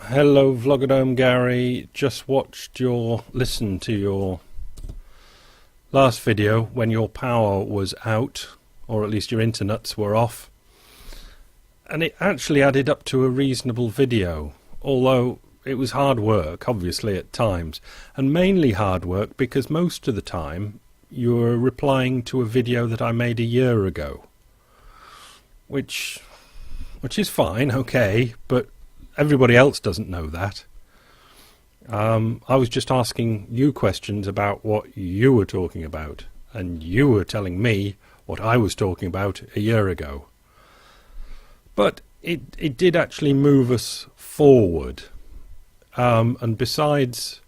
Hello Vlogodome Gary, just listened to your last video when your power was out, or at least your internets were off, and it actually added up to a reasonable video, although it was hard work obviously at times, and mainly hard work because most of the time you were replying to a video that I made a year ago, which is fine, okay, but everybody else doesn't know that. I was just asking you questions about what you were talking about, and you were telling me what I was talking about a year ago. But it did actually move us forward. And besides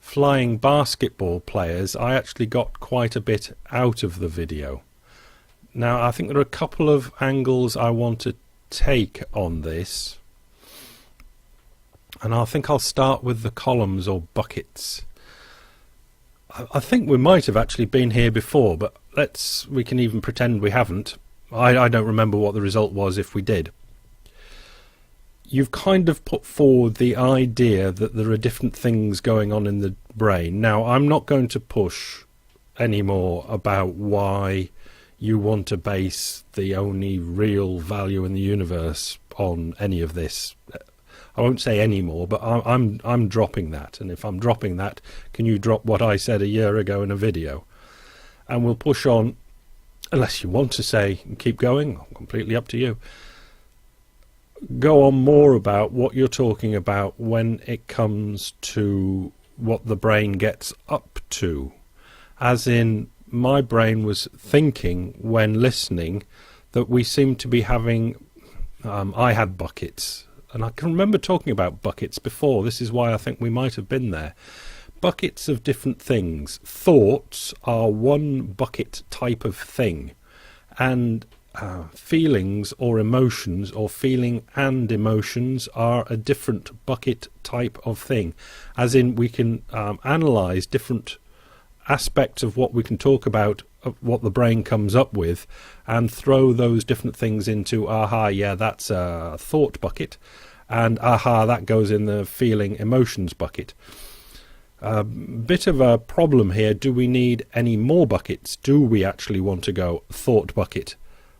flying basketball players, I actually got quite a bit out of the video. Now, I think there are a couple of angles I want to take on this. And I think I'll start with the columns or buckets. I think we might have actually been here before, but we can even pretend we haven't. I don't remember what the result was if we did. You've kind of put forward the idea that there are different things going on in the brain. Now, I'm not going to push anymore about why you want to base the only real value in the universe on any of this. I won't say any more, but I'm dropping that. And if I'm dropping that, can you drop what I said a year ago in a video? And we'll push on, unless you want to say and keep going, completely up to you. Go on more about what you're talking about when it comes to what the brain gets up to. As in, my brain was thinking when listening that we seem to be having, I had buckets. And I can remember talking about buckets before. This is why I think we might have been there. Buckets of different things. Thoughts are one bucket type of thing. And feelings or emotions, or feeling and emotions, are a different bucket type of thing. As in, we can analyse different aspects of what we can talk about, of what the brain comes up with, and throw those different things into, aha, yeah, that's a thought bucket, and aha, that goes in the feeling emotions bucket. Bit of a problem here. Do we need any more buckets? Do we actually want to go thought bucket,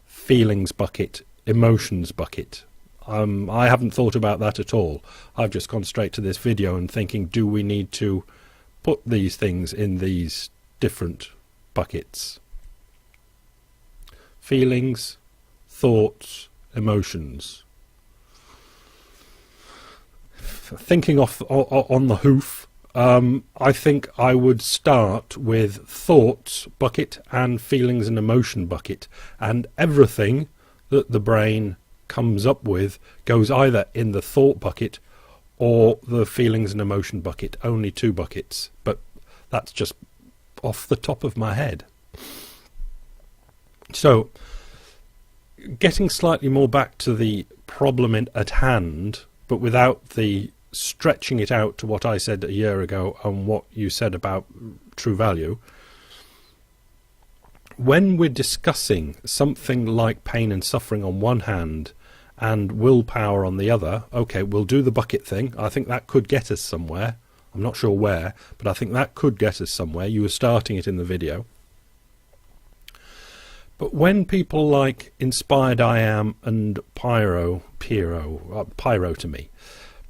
feelings bucket, emotions bucket? I haven't thought about that at all. I've just gone straight to this video and thinking, do we need to put these things in these different buckets? Feelings, thoughts, emotions. Thinking off on the hoof, I think I would start with thoughts bucket and feelings and emotion bucket, and everything that the brain comes up with goes either in the thought bucket or the feelings and emotion bucket. Only two buckets, but that's just off the top of my head. So, getting slightly more back to the problem at hand, but without the stretching it out to what I said a year ago and what you said about true value. When we're discussing something like pain and suffering on one hand and willpower on the other, okay, we'll do the bucket thing. I think that could get us somewhere. I'm not sure where, but I think that could get us somewhere. You were starting it in the video. But when people like Inspired I Am and Pyro to me,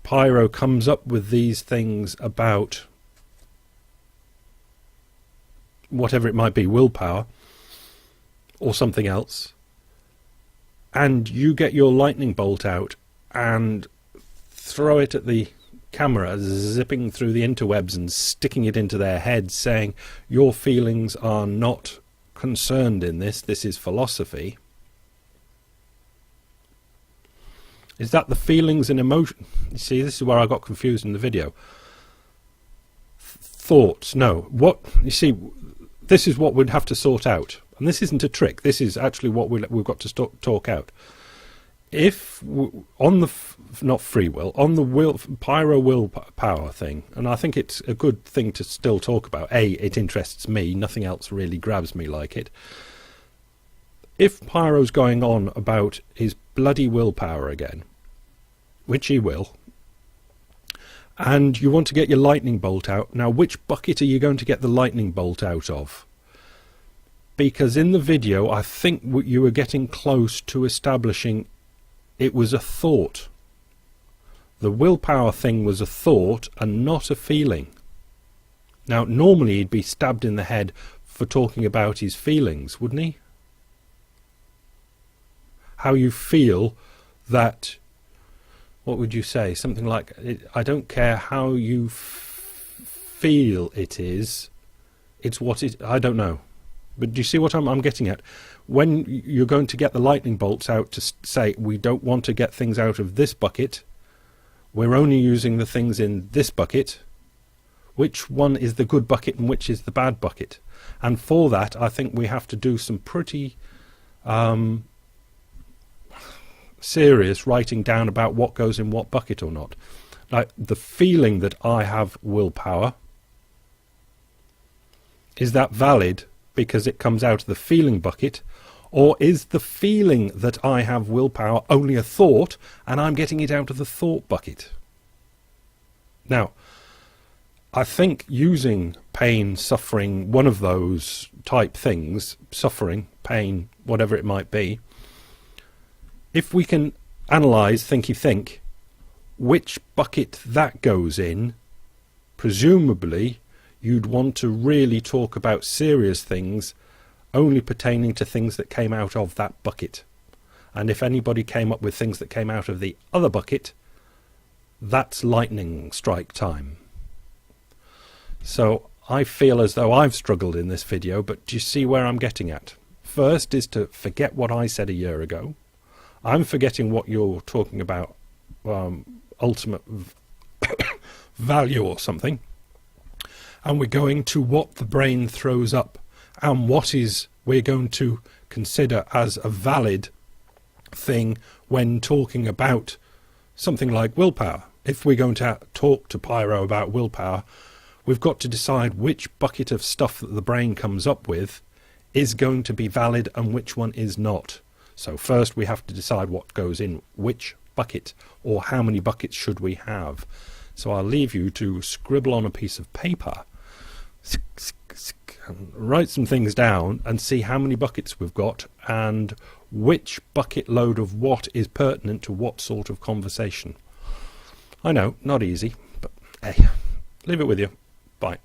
Pyro comes up with these things about whatever it might be, willpower or something else, and you get your lightning bolt out and throw it at the camera, zipping through the interwebs and sticking it into their heads, saying your feelings are not concerned in this is philosophy. Is that the feelings and emotion? You see, this is where I got confused in the video. Thoughts, no. What, you see, this is what we'd have to sort out. And this isn't a trick. This is actually what we've got to talk out. If, on the, not free will, on the Pyro willpower thing, and I think it's a good thing to still talk about. A, it interests me. Nothing else really grabs me like it. If Pyro's going on about his bloody willpower again, which he will, and you want to get your lightning bolt out. Now, which bucket are you going to get the lightning bolt out of? Because in the video, I think you were getting close to establishing it was a thought. The willpower thing was a thought and not a feeling. Now, normally he'd be stabbed in the head for talking about his feelings, wouldn't he? How you feel that, what would you say? Something like, I don't care how you feel it is, it's what it, I don't know. But do you see what I'm getting at? When you're going to get the lightning bolts out to say, we don't want to get things out of this bucket, we're only using the things in this bucket, which one is the good bucket and which is the bad bucket? And for that, I think we have to do some pretty serious writing down about what goes in what bucket or not. Like the feeling that I have willpower, is that valid because it comes out of the feeling bucket, or is the feeling that I have willpower only a thought and I'm getting it out of the thought bucket? Now, I think using pain, suffering, one of those type things, suffering, pain, whatever it might be, if we can analyse, think, which bucket that goes in, presumably you'd want to really talk about serious things only pertaining to things that came out of that bucket. And if anybody came up with things that came out of the other bucket, that's lightning strike time. So I feel as though I've struggled in this video, but do you see where I'm getting at? First is to forget what I said a year ago. I'm forgetting what you're talking about, ultimate value or something. And we're going to what the brain throws up and what is we're going to consider as a valid thing when talking about something like willpower. If we're going to talk to Pyro about willpower, we've got to decide which bucket of stuff that the brain comes up with is going to be valid and which one is not. So first we have to decide what goes in which bucket, or how many buckets should we have. So I'll leave you to scribble on a piece of paper, write some things down and see how many buckets we've got and which bucket load of what is pertinent to what sort of conversation. I know, not easy, but hey, leave it with you. Bye.